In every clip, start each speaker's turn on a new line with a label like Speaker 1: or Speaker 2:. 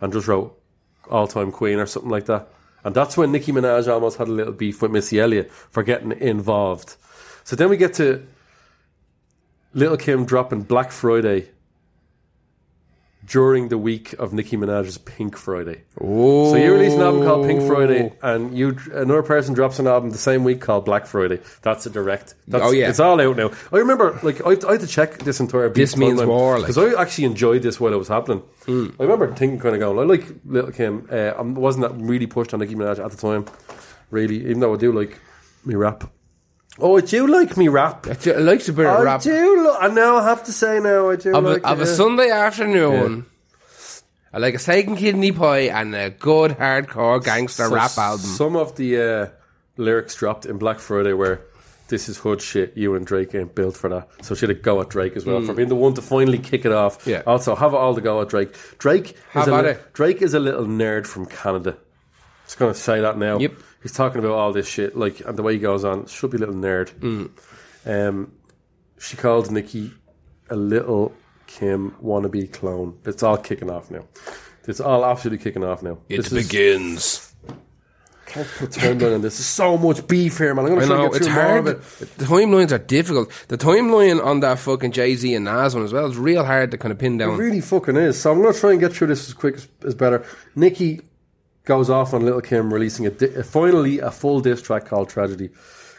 Speaker 1: and just wrote all-time queen or something like that. And that's when Nicki Minaj almost had a little beef with Missy Elliott for getting involved. So then we get to Lil' Kim dropping Black Friday during the week of Nicki Minaj's Pink Friday.
Speaker 2: Oh.
Speaker 1: So you release an album called Pink Friday, and another person drops an album the same week called Black Friday. That's a direct. It's all out now. I remember, like, I had to check this entire beat.
Speaker 2: This means war, like.
Speaker 1: Because I actually enjoyed this while it was happening. I remember thinking, kind of going, I like Lil' Kim. I wasn't that really pushed on Nicki Minaj at the time, really, even though I do like me rap. Oh, I do like me rap.
Speaker 2: I like a bit of rap.
Speaker 1: I do. And now I have to say now, I do like
Speaker 2: of a Sunday afternoon, I like a steak and kidney pie and a good hardcore gangster rap album.
Speaker 1: Some of the lyrics dropped in Black Friday were, "This is hood shit, you and Drake ain't built for that." So she had a go at Drake as well, for being the one to finally kick it off.
Speaker 2: Yeah.
Speaker 1: Also, have it all to go at Drake. Drake is a little nerd from Canada. Just going to say that now.
Speaker 2: Yep.
Speaker 1: He's talking about all this shit, like, and the way he goes on, should be a little nerd. She called Nicki a Lil' Kim wannabe clone. It's all kicking off now. It's all absolutely kicking off now.
Speaker 2: It begins.
Speaker 1: Can't put a timeline on this. There's so much beef here, man. I'm going to try to get through more of it.
Speaker 2: The timelines are difficult. The timeline on that fucking Jay-Z and Nas one as well is real hard to kind of pin down.
Speaker 1: It really fucking is. So I'm going to try and get through this as quick as better. Nicki goes off on Lil' Kim releasing finally a full diss track called Tragedy,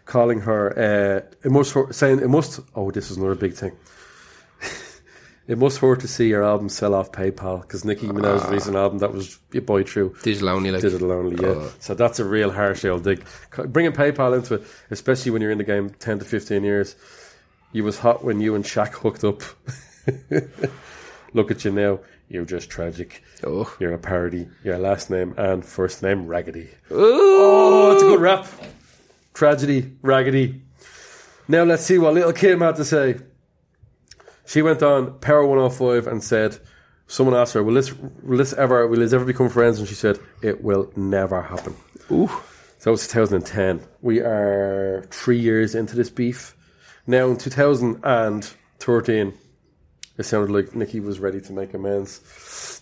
Speaker 1: calling her this is another big thing. It must hurt to see your album sell off PayPal, because Nicki Minaj released an album that was boy true.
Speaker 2: Digital only,
Speaker 1: yeah. So that's a real harsh old dig. Bringing PayPal into it, especially when you're in the game 10 to 15 years. You was hot when you and Shaq hooked up. Look at you now. You're just tragic.
Speaker 2: Oh.
Speaker 1: You're a parody. Your last name and first name, Raggedy.
Speaker 2: Ooh.
Speaker 1: Oh, it's a good rap. Tragedy, Raggedy. Now let's see what Lil' Kim had to say. She went on Power 105 and said, someone asked her, will this ever become friends? And she said, it will never happen.
Speaker 2: Ooh.
Speaker 1: So that was 2010. We are 3 years into this beef. Now in 2013, it sounded like Nicki was ready to make amends.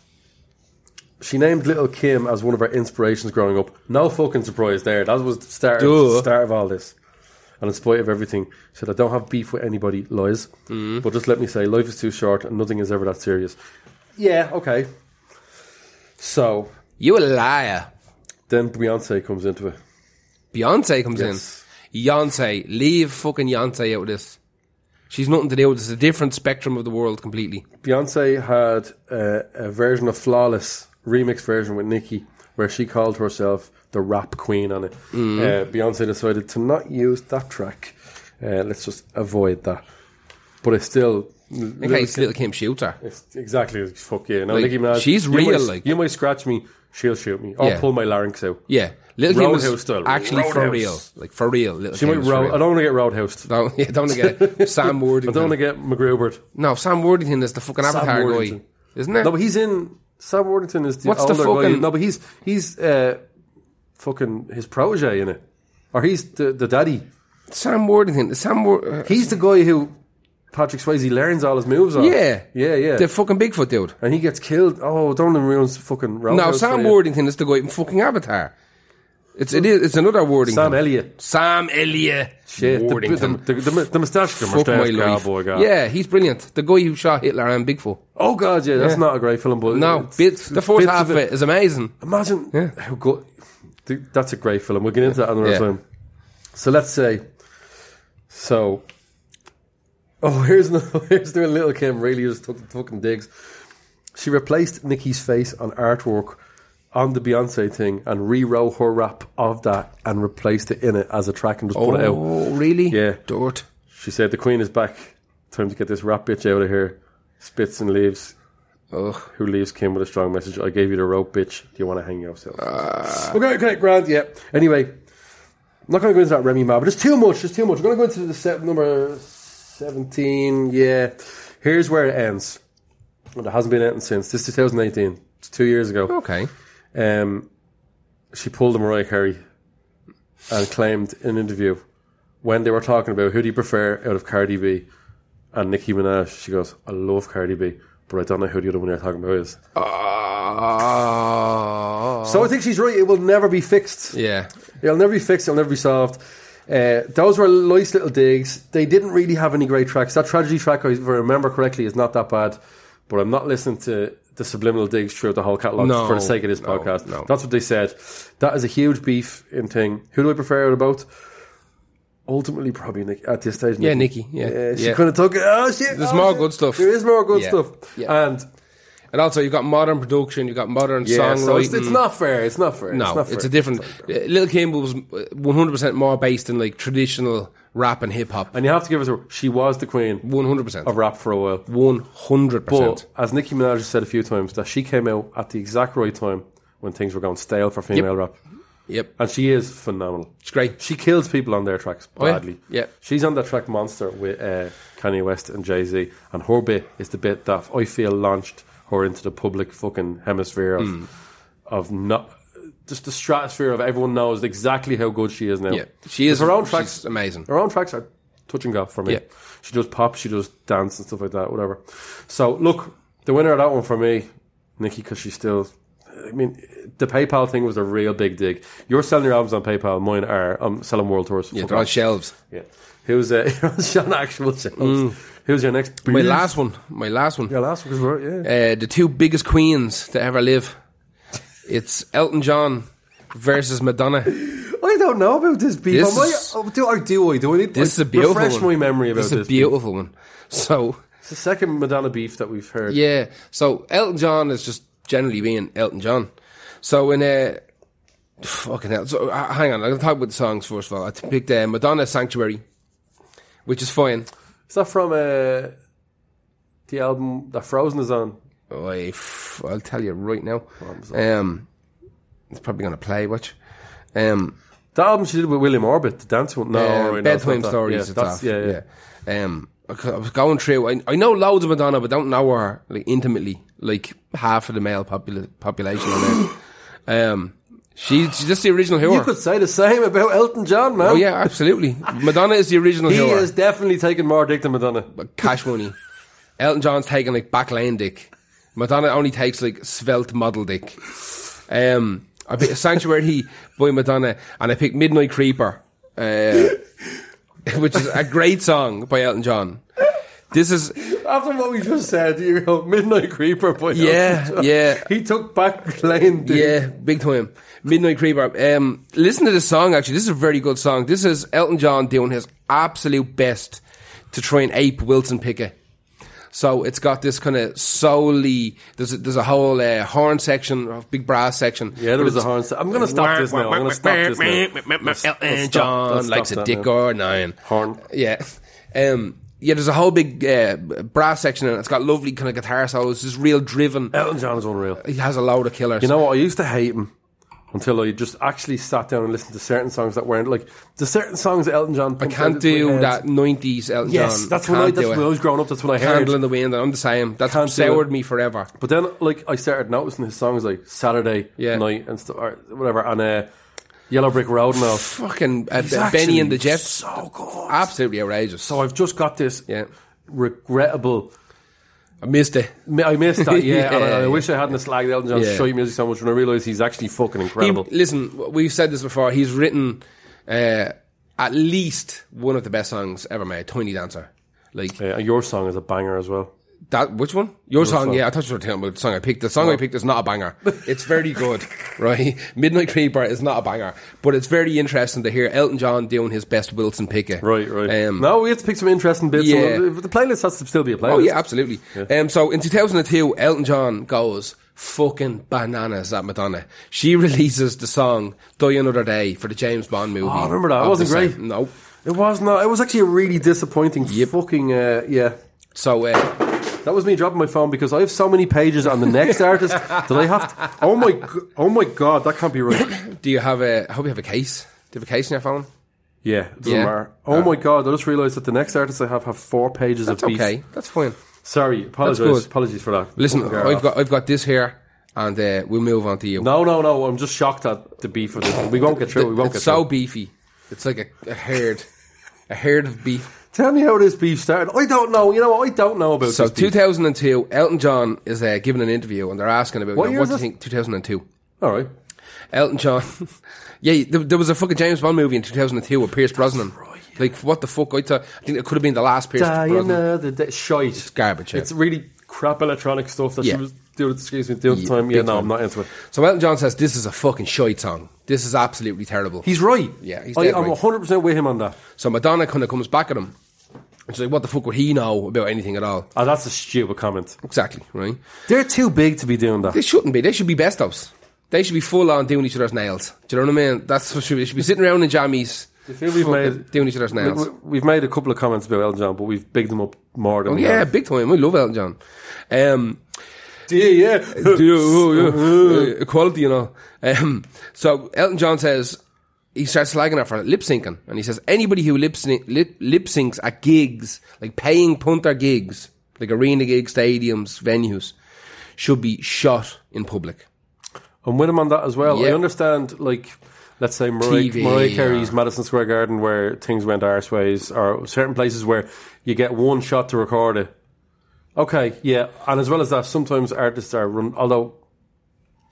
Speaker 1: She named Lil' Kim as one of her inspirations growing up. No fucking surprise there. That was the start of all this. And in spite of everything, she said, I don't have beef with anybody, lies. But just let me say, life is too short and nothing is ever that serious. Yeah, okay. So.
Speaker 2: You a liar.
Speaker 1: Then Beyonce comes into it.
Speaker 2: Beyonce comes in. Beyonce. Leave fucking Beyonce out of this. She's nothing to do with this. It's a different spectrum of the world completely.
Speaker 1: Beyonce had a version of Flawless, remix version with Nicki, where she called herself the rap queen on it. Beyonce decided to not use that track. Let's just avoid that. But it's still...
Speaker 2: In case Lil' Kim shoots her.
Speaker 1: Exactly. Fuck yeah. No,
Speaker 2: like,
Speaker 1: Nicki Minaj,
Speaker 2: she's real.
Speaker 1: You might scratch me, she'll shoot me. I'll pull my larynx out.
Speaker 2: Yeah. Lil' Kim was
Speaker 1: style.
Speaker 2: actually
Speaker 1: Roadhouse.
Speaker 2: for real. Like, for real.
Speaker 1: She might I don't want to get Roadhoused.
Speaker 2: Don't want to get Sam Worthington.
Speaker 1: I don't want to get McGruber.
Speaker 2: No, Sam Worthington is the fucking Avatar guy. Isn't it?
Speaker 1: No, but he's in... Sam Worthington is the
Speaker 2: What's
Speaker 1: older
Speaker 2: the fucking...
Speaker 1: guy. No, but he's fucking his protege in it. Or he's the daddy.
Speaker 2: Sam Worthington.
Speaker 1: He's the guy who Patrick Swayze learns all his moves on.
Speaker 2: Yeah.
Speaker 1: Yeah.
Speaker 2: The fucking Bigfoot dude.
Speaker 1: And he gets killed. Oh, don't ruin fucking Roadhouse.
Speaker 2: No, Sam Worthington is the guy in fucking Avatar. It's another Worthington.
Speaker 1: Sam Elliott. Shit. The moustache cowboy guy.
Speaker 2: Yeah, he's brilliant. The guy who shot Hitler and Bigfoot.
Speaker 1: Oh god, yeah, that's not a great film, but
Speaker 2: no, the first half of it is amazing.
Speaker 1: Imagine how good. That's a great film. We'll get into that another time. So let's say. So. Oh, here's doing Lil' Kim really just took the fucking digs. She replaced Nicki's face on artwork on the Beyonce thing and rewrote her rap of that and replaced it in it as a track and just put it out.
Speaker 2: Oh, really?
Speaker 1: Yeah.
Speaker 2: Dirt.
Speaker 1: She said, the Queen is back. Time to get this rap bitch out of here. Spits and leaves.
Speaker 2: Ugh.
Speaker 1: Who leaves Kim with a strong message? I gave you the rope, bitch. Do you want to hang yourself? Okay, grand, yeah. Anyway, I'm not going to go into that Remy Ma, but there's too much. We're going to go into the number 17. Yeah. Here's where it ends. Well, there hasn't been anything since. This is 2018. It's 2 years ago.
Speaker 2: Okay.
Speaker 1: She pulled a Mariah Carey and claimed in an interview when they were talking about who do you prefer out of Cardi B and Nicki Minaj, she goes, I love Cardi B, but I don't know who the other one you're talking about is.
Speaker 2: Oh.
Speaker 1: So I think she's right. It will never be fixed.
Speaker 2: Yeah.
Speaker 1: It'll never be fixed. It'll never be solved. Those were nice little digs. They didn't really have any great tracks. That Tragedy track, if I remember correctly, is not that bad. But I'm not listening to the subliminal digs throughout the whole catalogue for the sake of this podcast.
Speaker 2: No.
Speaker 1: That's what they said. That is a huge beef in thing. Who do I prefer out of both? Ultimately, probably Nick, at this stage.
Speaker 2: Yeah, Nikki. Yeah.
Speaker 1: She kind of took it. Oh, shit.
Speaker 2: There's more good stuff.
Speaker 1: There is more good stuff.
Speaker 2: Yeah. And also, you've got modern production, you've got modern songwriting.
Speaker 1: So it's not fair. It's not fair.
Speaker 2: No, it's a different. Lil' Kim was 100% more based in like traditional rap and hip hop.
Speaker 1: And you have to give her, she was the queen
Speaker 2: 100%
Speaker 1: of rap for a while.
Speaker 2: 100%.
Speaker 1: But as Nicki Minaj has said a few times, that she came out at the exact right time when things were going stale for female rap.
Speaker 2: Yep.
Speaker 1: And she is phenomenal.
Speaker 2: It's great.
Speaker 1: She kills people on their tracks badly.
Speaker 2: Yeah.
Speaker 1: She's on that track Monster with Kanye West and Jay-Z. And her bit is the bit that I feel launched her into the public fucking hemisphere of not just the stratosphere of everyone knows exactly how good she is now.
Speaker 2: Yeah. She is.
Speaker 1: Her own tracks,
Speaker 2: she's amazing.
Speaker 1: Her own tracks are touch and go for me.
Speaker 2: Yeah.
Speaker 1: She does pop, she does dance and stuff like that, whatever. So look, the winner of that one for me, Nikki, because she's still. I mean, the PayPal thing was a real big dig. You're selling your albums on PayPal. Mine are. I'm selling world tours.
Speaker 2: Yeah, they're on shelves.
Speaker 1: Yeah. Who's on actual shelves? Who's your next?
Speaker 2: My last one.
Speaker 1: Your last one, because we're
Speaker 2: the two biggest queens to ever live. It's Elton John versus Madonna.
Speaker 1: I don't know about this beef. Do I need
Speaker 2: this is a beautiful
Speaker 1: refresh
Speaker 2: one.
Speaker 1: my memory about this.
Speaker 2: This is a beautiful one. So
Speaker 1: it's the second Madonna beef that we've heard.
Speaker 2: Yeah. So Elton John is just generally being Elton John. So in fucking hell. So hang on, I'm going to talk about the songs first of all. I picked Madonna Sanctuary, which is fine.
Speaker 1: Is that from the album that Frozen is on?
Speaker 2: Oh, I'll tell you right now. It's probably going to play. Watch.
Speaker 1: The album she did with William Orbit, the dance one. No,
Speaker 2: Bedtime Stories. Yeah. I was going through. I know loads of Madonna, but don't know her like intimately, like half of the male population on there. She's just the original hero.
Speaker 1: You could say the same about Elton John, man.
Speaker 2: Oh yeah, absolutely. Madonna is the original hero.
Speaker 1: He is definitely taking more dick than Madonna.
Speaker 2: Cash money. Elton John's taking like back lane dick. Madonna only takes like svelte model dick. I picked Sanctuary by Madonna, and I picked Midnight Creeper, which is a great song by Elton John. This is
Speaker 1: after what we just said. You go Midnight Creeper by Elton John.
Speaker 2: Yeah.
Speaker 1: He took back lane dick.
Speaker 2: Yeah, big time. Midnight Creeper. Listen to this song. Actually, this is a very good song. This is Elton John doing his absolute best to try and ape Wilson Pickett. So it's got this kind of soul-y. There's a whole horn section, a big brass section.
Speaker 1: Yeah, there was a horn. I'm going to stop this now. I'm going to stop this now.
Speaker 2: Elton John likes a dick or nine.
Speaker 1: Horn.
Speaker 2: Yeah. Yeah, there's a whole big brass section in it. It's got lovely kind of guitar solos. It's real driven.
Speaker 1: Elton John is unreal.
Speaker 2: He has a load of killers.
Speaker 1: You know what? I used to hate him until I just actually sat down and listened to certain songs that weren't like the certain songs that Elton John.
Speaker 2: I can't do that 90s Elton John.
Speaker 1: Yes, that's when I was growing up. That's when I heard
Speaker 2: Candle in the Wind. I'm the same. That's soured me forever.
Speaker 1: But then, like, I started noticing his songs like Saturday Night and stuff, or whatever, and Yellow Brick Road and all.
Speaker 2: Fucking Benny and the Jets.
Speaker 1: So good.
Speaker 2: Absolutely outrageous.
Speaker 1: So I've just got this regrettable.
Speaker 2: I missed it.
Speaker 1: I missed that, and I wish I hadn't slagged Elton John's shite music so much when I realised he's actually fucking incredible.
Speaker 2: Listen, we've said this before, he's written at least one of the best songs ever made, Tiny Dancer. Like
Speaker 1: your song is a banger as well.
Speaker 2: That which one? Your song, yeah. I thought you were talking about the song I picked. The song I picked is not a banger. It's very good, right? Midnight Creeper is not a banger, but it's very interesting to hear Elton John doing his best Wilson Pickett.
Speaker 1: Right. No, we have to pick some interesting bits.
Speaker 2: Yeah.
Speaker 1: The playlist has to still be a playlist.
Speaker 2: Oh yeah, absolutely. Yeah. So in 2002, Elton John goes fucking bananas at Madonna. She releases the song "Die Another Day" for the James Bond movie.
Speaker 1: Oh, I remember that. It wasn't great.
Speaker 2: No,
Speaker 1: it was not. It was actually a really disappointing. Fucking
Speaker 2: So.
Speaker 1: That was me dropping my phone because I have so many pages on the next artist that I have to. Oh my god, that can't be right.
Speaker 2: Do you have I hope you have a case. Do you have a case in your phone?
Speaker 1: Yeah, it doesn't matter. Oh my god, I just realised that the next artist I have 4 pages of beef.
Speaker 2: Okay, that's fine.
Speaker 1: Sorry, apologies for that.
Speaker 2: Listen, I've got this here, and we'll move on to you.
Speaker 1: No, I'm just shocked at the beef of this. We won't get through.
Speaker 2: It's so beefy. It's like a herd. A herd of beef.
Speaker 1: Tell me how this beef started. I don't know. You know what? I don't know about
Speaker 2: So
Speaker 1: this beef.
Speaker 2: 2002, Elton John is giving an interview, and they're asking about
Speaker 1: What year
Speaker 2: what
Speaker 1: is
Speaker 2: do you
Speaker 1: this?
Speaker 2: think. 2002.
Speaker 1: All right.
Speaker 2: Elton John. Yeah, there was a fucking James Bond movie in 2002 with Pierce Brosnan. Like, what the fuck? I think it could have been the last Pierce Brosnan.
Speaker 1: Shite.
Speaker 2: It's garbage. Yeah.
Speaker 1: It's really crap electronic stuff that
Speaker 2: Yeah.
Speaker 1: she was doing. Excuse me, doing at the time. Yeah,
Speaker 2: big
Speaker 1: no,
Speaker 2: time.
Speaker 1: I'm not into it.
Speaker 2: So Elton John says this is a fucking shite song. This is absolutely terrible.
Speaker 1: He's right.
Speaker 2: Yeah, he's
Speaker 1: I'm
Speaker 2: dead right.
Speaker 1: 100% with him on that.
Speaker 2: So Madonna kind of comes back at him. And she's like, what the fuck would he know about anything at all?
Speaker 1: Oh, that's a stupid comment.
Speaker 2: Exactly, right?
Speaker 1: They're too big to be doing that.
Speaker 2: They shouldn't be. They should be best ofs. They should be full on doing each other's nails. Do you know what I mean? That's what they should be sitting around in jammies.
Speaker 1: I feel we've made
Speaker 2: doing each other's nails.
Speaker 1: We've made a couple of comments about Elton John, but we've bigged them up more than we
Speaker 2: Yeah,
Speaker 1: have.
Speaker 2: big time. I love Elton John.
Speaker 1: Yeah.
Speaker 2: Equality, you know. So Elton John says he starts slagging her for lip syncing, and he says anybody who lip syncs at gigs, like paying punter gigs, like arena gigs, stadiums, venues, should be shot in public.
Speaker 1: I'm with him on that as well.
Speaker 2: Yeah.
Speaker 1: I understand, like, let's say Mariah Carey's Madison Square Garden, where things went arseways, or certain places where you get one shot to record it. Okay, yeah, and as well as that, sometimes artists are although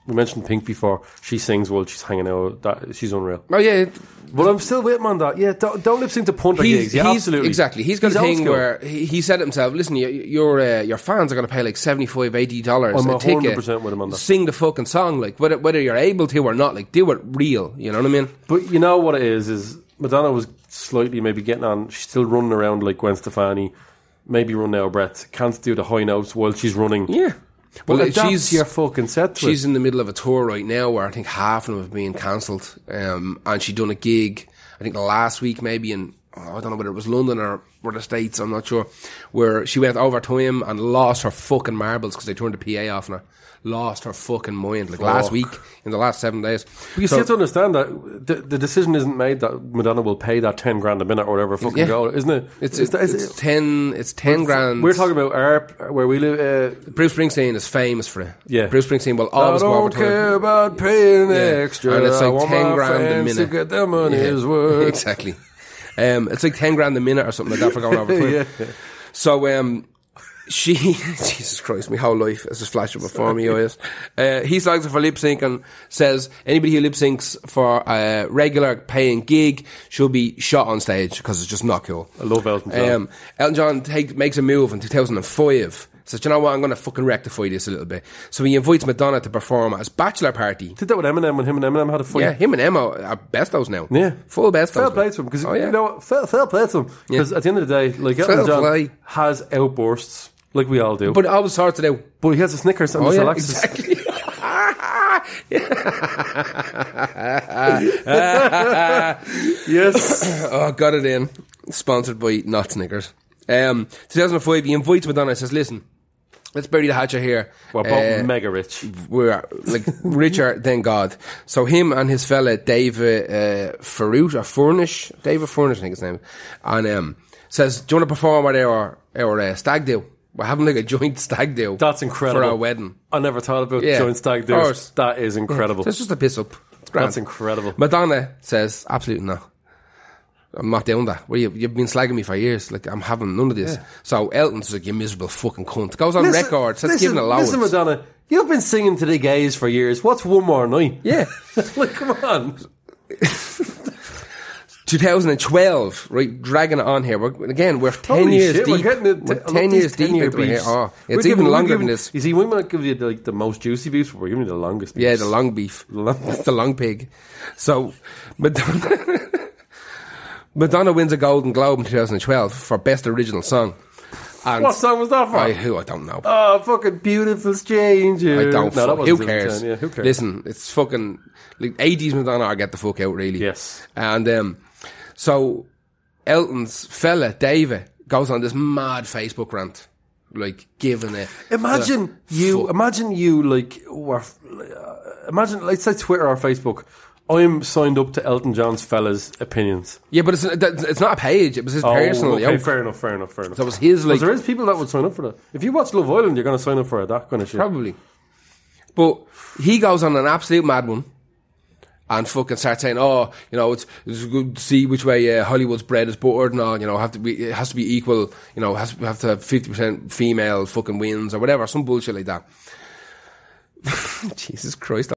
Speaker 1: we mentioned Pink before, she sings while she's hanging out. She's unreal.
Speaker 2: Oh yeah,
Speaker 1: but I'm still with him on that. Yeah, don't lip sync to punter gigs. Yeah, absolutely,
Speaker 2: exactly. He's got a
Speaker 1: old
Speaker 2: thing
Speaker 1: school.
Speaker 2: where he said it himself. Listen, your fans are going to pay like $75, $80
Speaker 1: I'm
Speaker 2: a ticket.
Speaker 1: 100% with him on that.
Speaker 2: Sing the fucking song, like whether you're able to or not. Like, do it real. You know what I mean?
Speaker 1: But you know what it is Madonna was slightly maybe getting on. She's still running around like Gwen Stefani, maybe running out of breath. Can't do the high notes while she's running.
Speaker 2: Yeah.
Speaker 1: Well,
Speaker 2: Well,
Speaker 1: she's your fucking set to
Speaker 2: she's
Speaker 1: it.
Speaker 2: in the middle of a tour right now where I think half of them have been cancelled. And she done a gig, I think last week maybe in, I don't know whether it was London or the States, I'm not sure, where she went over time and lost her fucking marbles because they turned the PA off on her. Lost her fucking mind, like last week, in the last 7 days.
Speaker 1: But you still have to understand that the decision isn't made that Madonna will pay that 10 grand a minute or whatever fucking go, isn't it?
Speaker 2: It's 10 grand.
Speaker 1: We're talking about where we live.
Speaker 2: Bruce Springsteen is famous for it.
Speaker 1: Yeah.
Speaker 2: Bruce Springsteen will
Speaker 1: I
Speaker 2: always go over
Speaker 1: don't
Speaker 2: time.
Speaker 1: care about paying extra.
Speaker 2: And it's
Speaker 1: I
Speaker 2: like
Speaker 1: want
Speaker 2: 10
Speaker 1: my
Speaker 2: grand a
Speaker 1: fans
Speaker 2: minute.
Speaker 1: to get their money's worth.
Speaker 2: Exactly. It's like 10 grand a minute or something like that for going over time.
Speaker 1: Yeah.
Speaker 2: So, Jesus Christ, my whole life is just flashing before me eyes. He slags her for lip sync and says anybody who lip syncs for a regular paying gig should be shot on stage because it's just not cool.
Speaker 1: I love Elton John.
Speaker 2: Elton John makes a move in 2005. Says, you know what, I'm going to fucking rectify this a little bit. So he invites Madonna to perform at his bachelor party.
Speaker 1: Did that with Eminem when him and Eminem had a fight.
Speaker 2: Yeah, him and Emma are bestos now.
Speaker 1: Yeah.
Speaker 2: Full bestos.
Speaker 1: Fair play to him because you know what? Fair play to him because at the end of the day, like Elton John
Speaker 2: play.
Speaker 1: has outbursts like we all do,
Speaker 2: But it always sorts it out.
Speaker 1: but he has a Snickers and just relaxes.
Speaker 2: Exactly.
Speaker 1: Yes.
Speaker 2: Oh, got it in. Sponsored by Not Snickers. 2005, he invites Madonna and says, listen, let's bury the hatchet here.
Speaker 1: We're both mega rich.
Speaker 2: We're like richer than God. So him and his fella David Furnish, I think his name, and says, do you want to perform at our stag do? We're having like a joint stag do.
Speaker 1: That's incredible.
Speaker 2: For our wedding.
Speaker 1: I never thought about joint stag
Speaker 2: of
Speaker 1: do's.
Speaker 2: course.
Speaker 1: That is incredible.
Speaker 2: It's just a piss up. It's grand.
Speaker 1: That's incredible.
Speaker 2: Madonna says, absolutely not. I'm not doing that. Well, you've been slagging me for years. Like, I'm having none of this. Yeah. So Elton's like, you miserable fucking cunt. Goes on record. Starts giving allowance.
Speaker 1: Listen, Madonna, you've been singing to the gays for years. What's one more night?
Speaker 2: Yeah.
Speaker 1: Like, come on.
Speaker 2: 2012, right? Dragging it on here. We're 10
Speaker 1: Holy
Speaker 2: years
Speaker 1: shit,
Speaker 2: deep.
Speaker 1: We're getting
Speaker 2: We're 10 years deep into it here. Oh, it's even longer than this.
Speaker 1: You see, we might give you like the most juicy beefs, but we're giving you the longest beefs.
Speaker 2: Yeah, the long beef. It's the long pig. So, Madonna wins a Golden Globe in 2012 for Best Original Song. And
Speaker 1: what song was that for?
Speaker 2: I don't know.
Speaker 1: Oh, fucking Beautiful Stranger.
Speaker 2: I don't.
Speaker 1: No,
Speaker 2: Who cares?
Speaker 1: Yeah, who cares?
Speaker 2: Listen, it's fucking like 80s Madonna. Or get the fuck out, really.
Speaker 1: Yes.
Speaker 2: And so Elton's fella David goes on this mad Facebook rant, like giving it.
Speaker 1: Imagine you like were. Imagine, let's say Twitter or Facebook. I'm signed up to Elton John's fella's opinions.
Speaker 2: Yeah, but it's not a page. It was his personal.
Speaker 1: Okay, fair enough. So
Speaker 2: it was his, like.
Speaker 1: There is people that would sign up for that. If you watch Love Island, you're going to sign up for that kind of shit.
Speaker 2: Probably. But he goes on an absolute mad one. and fucking start saying, oh, you know, it's good to see which way Hollywood's bread is buttered, and all, you know, it has to be equal, you know, we have to have 50% female fucking wins or whatever, some bullshit like that. Jesus Christ.